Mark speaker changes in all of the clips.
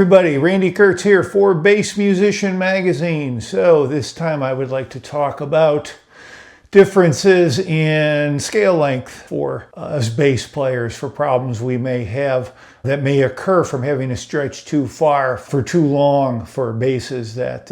Speaker 1: everybody, Randy Kertz here for Bass Musician Magazine. So this time I would like to talk about differences in scale length for us bass players, for problems we may have that may occur from having to stretch too far for too long for basses that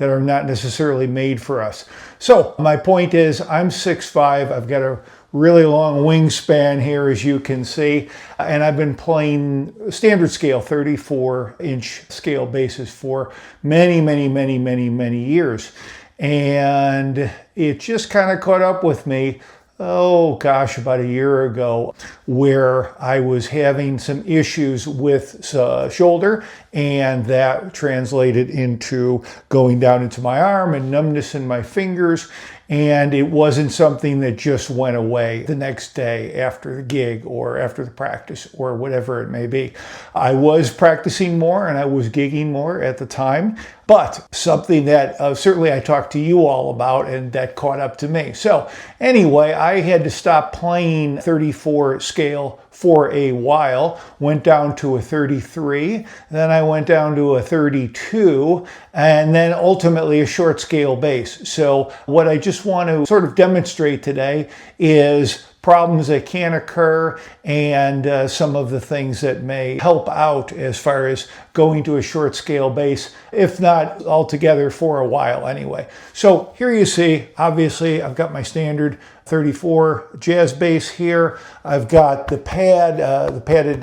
Speaker 1: are not necessarily made for us. So my point is, I'm 6'5", I've got a really long wingspan here, as you can see, and I've been playing standard scale 34-inch scale basses for many years. And it just kind of caught up with me, oh gosh, about a year ago, where I was having some issues with shoulder, and that translated into going down into my arm and numbness in my fingers. And it wasn't something that just went away the next day after the gig or after the practice or whatever it may be. I was practicing more and I was gigging more at the time, but something that certainly I talked to you all about and that caught up to me. So anyway, I had to stop playing 34 scale for a while, went down to a 33, then I went down to a 32, and then ultimately a short scale bass. So what I just want to sort of demonstrate today is problems that can occur and some of the things that may help out as far as going to a short scale bass, if not altogether for a while anyway. So here you see, obviously I've got my standard 34 jazz bass here. I've got the padded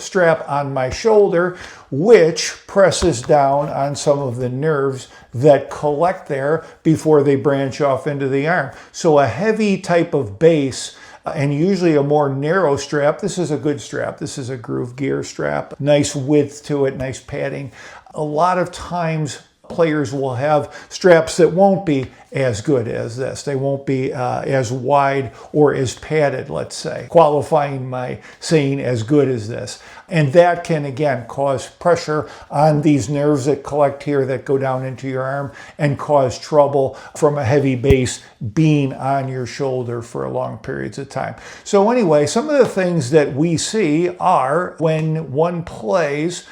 Speaker 1: strap on my shoulder, which presses down on some of the nerves that collect there before they branch off into the arm. So a heavy type of bass, and usually a more narrow strap. This is a good strap. This is a Groove Gear strap. Nice width to it, nice padding. A lot of times players will have straps that won't be as good as this. They won't be as wide or as padded, let's say, qualifying my saying as good as this. And that can, again, cause pressure on these nerves that collect here that go down into your arm and cause trouble from a heavy bass being on your shoulder for long periods of time. So anyway, some of the things that we see are when one plays,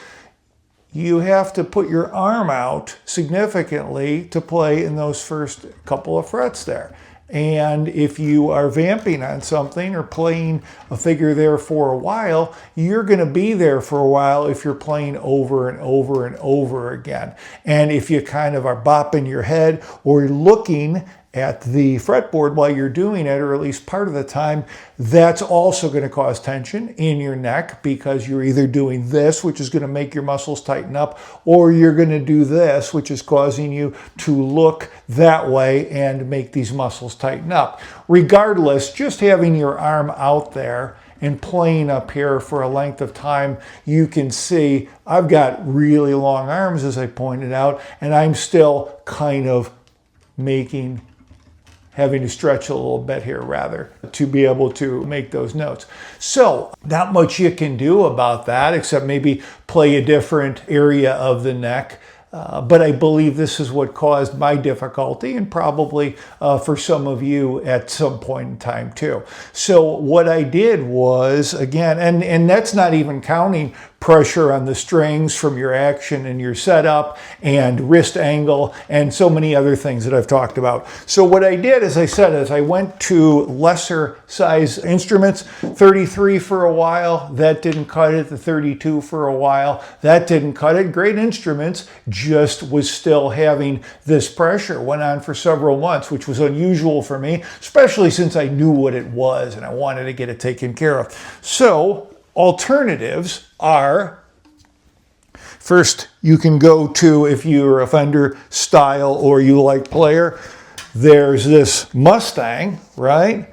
Speaker 1: you have to put your arm out significantly to play in those first couple of frets there. And if you are vamping on something or playing a figure there for a while, you're going to be there for a while if you're playing over and over and over again. And if you kind of are bopping your head or looking at the fretboard while you're doing it, or at least part of the time, that's also going to cause tension in your neck, because you're either doing this, which is going to make your muscles tighten up, or you're going to do this, which is causing you to look that way and make these muscles tighten up. Regardless, just having your arm out there and playing up here for a length of time, you can see I've got really long arms, as I pointed out, and I'm still kind of having to stretch a little bit here, rather, to be able to make those notes. So not much you can do about that, except maybe play a different area of the neck. But I believe this is what caused my difficulty, and probably for some of you at some point in time too. So what I did was, again, and that's not even counting pressure on the strings from your action and your setup and wrist angle and so many other things that I've talked about. So what I did, as I said, is I went to lesser size instruments, 33 for a while, that didn't cut it, the 32 for a while, that didn't cut it. Great instruments, just was still having this pressure. Went on for several months, which was unusual for me, especially since I knew what it was and I wanted to get it taken care of. So alternatives are, first, you can go to, if you're a Fender style or you like player, there's this Mustang, right?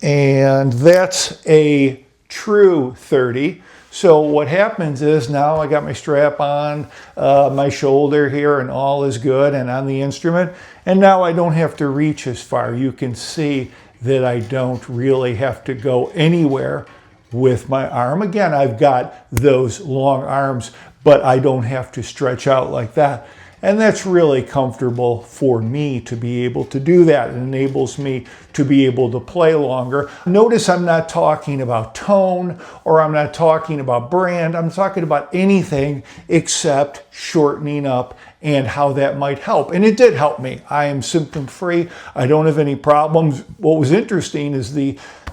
Speaker 1: And that's a true 30. So what happens is, now I got my strap on my shoulder here and all is good, and on the instrument, and now I don't have to reach as far. You can see that I don't really have to go anywhere with my arm. Again, I've got those long arms, but I don't have to stretch out like that. And that's really comfortable for me to be able to do that. It enables me to be able to play longer. Notice I'm not talking about tone, or I'm not talking about brand. I'm talking about anything except shortening up and how that might help. And it did help me. I am symptom free. I don't have any problems. What was interesting is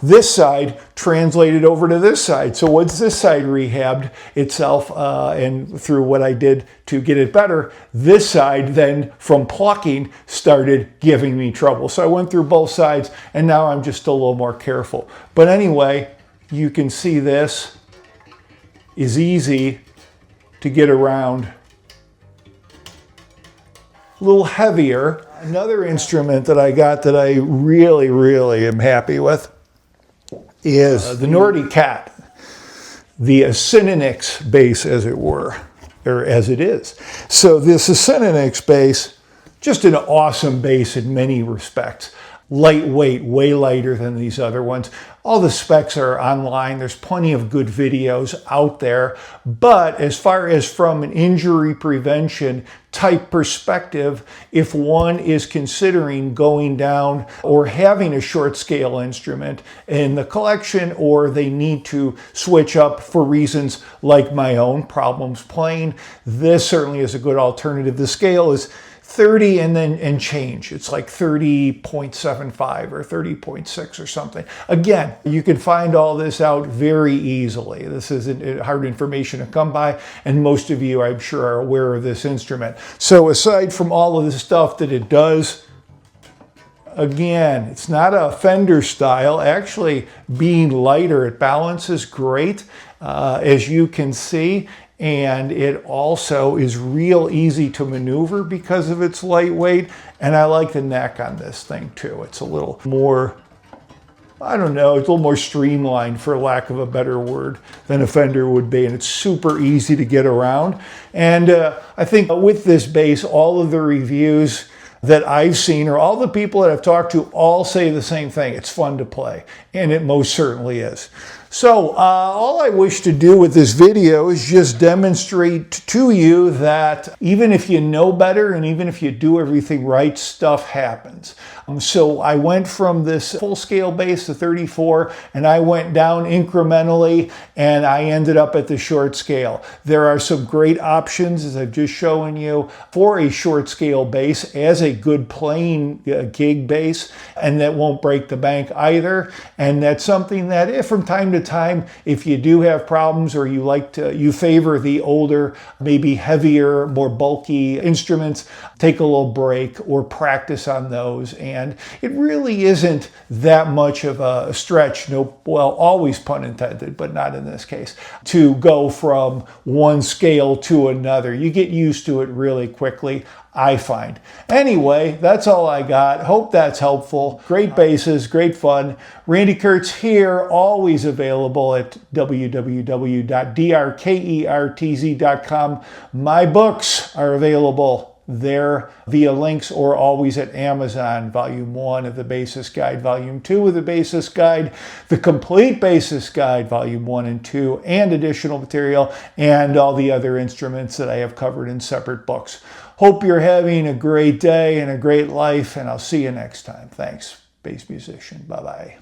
Speaker 1: this side translated over to this side. So once this side rehabbed itself and through what I did to get it better, this side then from plucking started giving me trouble. So I went through both sides and now I'm just a little more careful. But anyway, you can see this is easy to get around. A little heavier. Another instrument that I got that I really, really am happy with is the Nordstrand Acinoyx, the Acinoyx bass, as it were, or as it is. So this Acinoyx bass, just an awesome bass in many respects. Lightweight, way lighter than these other ones. All the specs are online. There's plenty of good videos out there. But as far as from an injury prevention type perspective, if one is considering going down or having a short scale instrument in the collection, or they need to switch up for reasons like my own problems playing, this certainly is a good alternative. The scale is 30 and change. It's like 30.75 or 30.6 or something. Again, you can find all this out very easily. This isn't hard information to come by, and most of you, I'm sure, are aware of this instrument. So aside from all of the stuff that it does, again, it's not a Fender style. Actually, being lighter, it balances great, as you can see. And it also is real easy to maneuver because of its lightweight. And I like the neck on this thing too. It's a little more, I don't know, it's a little more streamlined, for lack of a better word, than a Fender would be. And it's super easy to get around. And I think with this bass, all of the reviews that I've seen, or all the people that I've talked to, all say the same thing. It's fun to play. And it most certainly is. So all I wish to do with this video is just demonstrate to you that even if you know better and even if you do everything right, stuff happens. So I went from this full-scale bass to 34, and I went down incrementally, and I ended up at the short scale. There are some great options, as I've just shown you, for a short-scale bass as a good playing gig bass, and that won't break the bank either. And that's something that, if from time to time, if you do have problems, or you favor the older, maybe heavier, more bulky instruments, take a little break or practice on those. And it really isn't that much of a stretch, well, always pun intended, but not in this case, to go from one scale to another. You get used to it really quickly, I find. Anyway, that's all I got. Hope that's helpful. Great basses, great fun. Randy Kertz here, always available at www.drkertz.com. My books are available there via links, or always at Amazon. Volume 1 of the Bassist Guide, Volume 2 of the Bassist Guide, the Complete Bassist Guide, Volume 1 and 2, and additional material, and all the other instruments that I have covered in separate books. Hope you're having a great day and a great life, and I'll see you next time. Thanks, bass musician. Bye-bye.